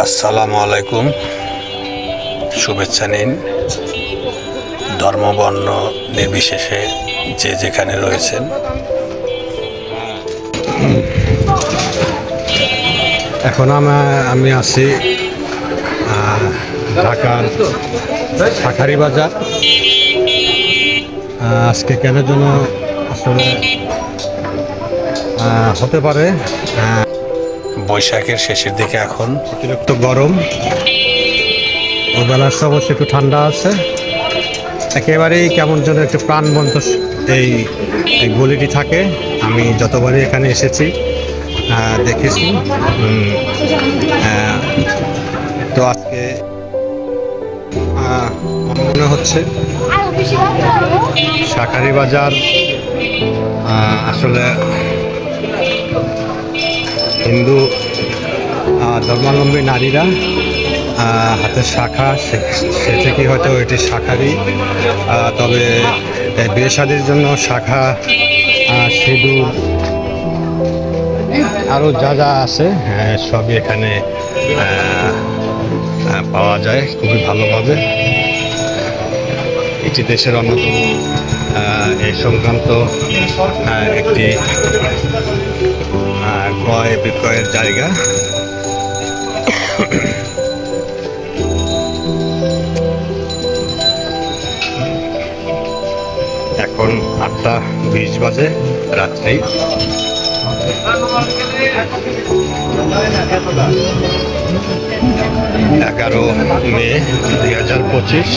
আসসালামু আলাইকুম, শুভেচ্ছা নিন। ধর্মবর্ণ নির্বিশেষে যে যেখানে রয়েছেন, এখন আমি আছি ঢাকার শাঁখারী বাজার। আজকে কেন যেন আসলে হতে পারে বৈশাখের শেষের দিকে, এখন অতিরিক্ত গরম, ওবেলার সব একটু ঠান্ডা আছে, একেবারেই কেমন যেন একটু প্রাণবন্ত এই গলিটি থাকে। আমি যতবারই এখানে এসেছি দেখেছি। তো আজকে মনে হচ্ছে শাঁখারী বাজার আসলে হিন্দু ধর্মাবলম্বী নারীরা হাতের শাখা, সে থেকে হয়তো এটি শাঁখারী। তবে বিয়ে শাদীর জন্য শাখা, সিঁদুর, আরও যা যা আছে সবই এখানে পাওয়া যায় খুবই ভালোভাবে। এটি দেশের অন্যতম এই সংক্রান্ত একটি ক্রয় বিক্রয়ের জায়গা। এখন 8:20 বাজে রাত্রি। এগারো মে 2025।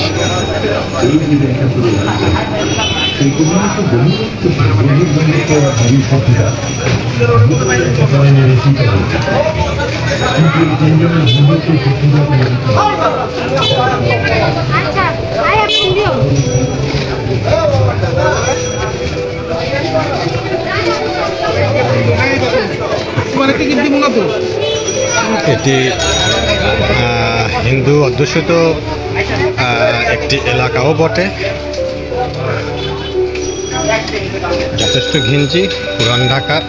এটি হিন্দু অধ্যুষিত একটি এলাকাও বটে। যথেষ্ট ঘিঞ্জি, পুরান ঢাকার।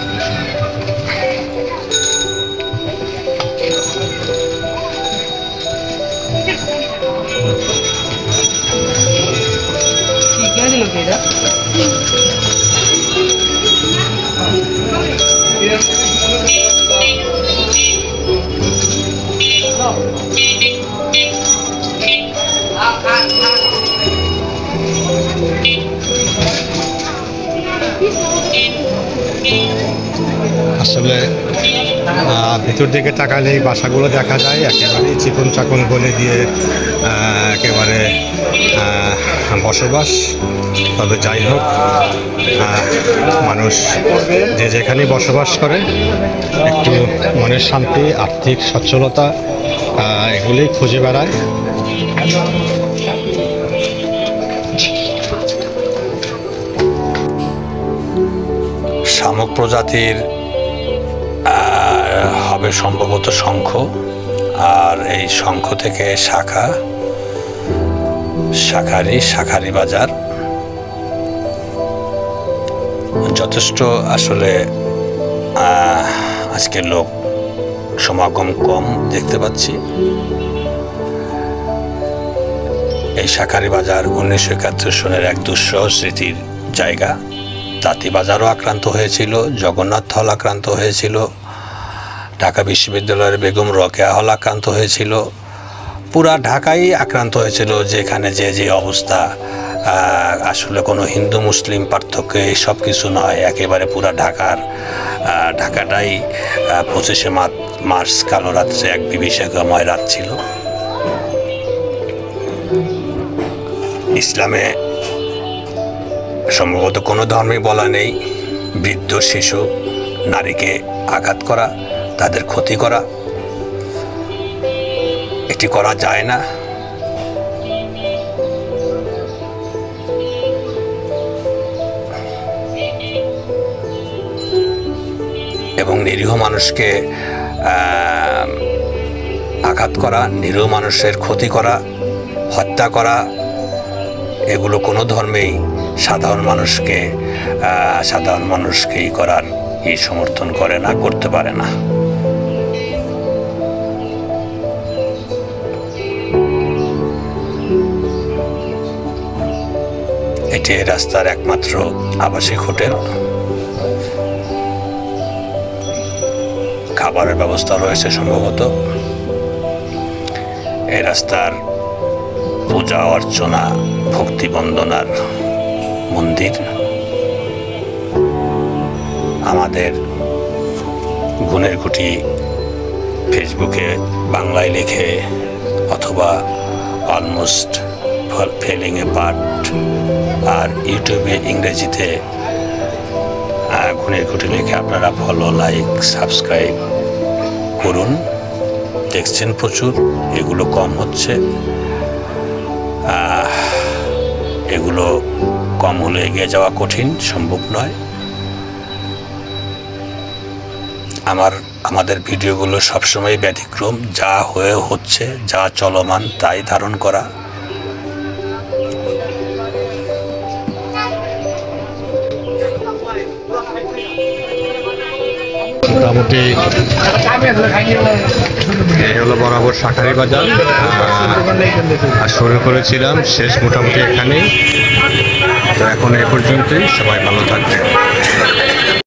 আসলে ভিতর দিকে তাকালে এই বাসাগুলো দেখা যায় একেবারেই চিকন চাকন গলে দিয়ে একেবারে বসবাস। তবে যাই হোক, মানুষ যে যেখানে বসবাস করে একটু মনের শান্তি, আর্থিক সচ্ছলতা এগুলোই খুঁজে বেড়ায়। শামুক প্রজাতির হবে সম্ভবত শঙ্খ, আর এই শঙ্খ থেকে শাঁখারী বাজার। যথেষ্ট আসলে আজকে লোক সমাগম কম দেখতে পাচ্ছি। এই শাঁখারী বাজার 1971 সনের এক দুঃসহ স্মৃতির জায়গা। তাঁতিবাজারও আক্রান্ত হয়েছিল, জগন্নাথ হল আক্রান্ত হয়েছিল, ঢাকা বিশ্ববিদ্যালয়ের বেগম রোকেয়া হল আক্রান্ত হয়েছিল, পুরা ঢাকাই আক্রান্ত হয়েছিল। যেখানে যে অবস্থা, আসলে কোনো হিন্দু মুসলিম পার্থক্য সব কিছু নয়, একেবারে পুরা ঢাকাটাই 25শে মার্চ কালো রাত্রে এক বিভীষিকাময় রাত ছিল। ইসলামে সম্ভবত কোনো ধর্মই বলা নেই বৃদ্ধ, শিশু, নারীকে আঘাত করা, তাদের ক্ষতি করা, এটি করা যায় না। এবং নিরীহ মানুষকে আঘাত করা, নিরীহ মানুষের ক্ষতি করা, হত্যা করা, এগুলো কোনো ধর্মেই সাধারণ মানুষকেই করার সমর্থন করে না, করতে পারে না। এটি রাস্তার একমাত্র আবাসিক হোটেল। খাবারের ব্যবস্থা রয়েছে সম্ভবত। এই রাস্তার পূজা অর্চনা, ভক্তি বন্দনার মন্দির। আমাদের গুণের কুটি ফেসবুকে বাংলায় লিখে অথবা অলমোস্ট ফেলিং এ পার্ট, আর ইউটিউবে ইংরেজিতে গুণের কুটি লিখে আপনারা ফলো, লাইক, সাবস্ক্রাইব করুন। দেখছেন প্রচুর, এগুলো কম হচ্ছে। এগুলো কম হলে এগিয়ে যাওয়া কঠিন, সম্ভব নয়। আমাদের ভিডিওগুলো সবসময় ব্যতিক্রম, যা হয়ে হচ্ছে, যা চলমান তাই ধারণ করা। মোটামুটি এই হলো বরাবর শাঁখারী বাজার। আর শুরু করেছিলাম, শেষ মোটামুটি এখানেই। তো এখন এ পর্যন্তই, সবাই ভালো থাকবেন।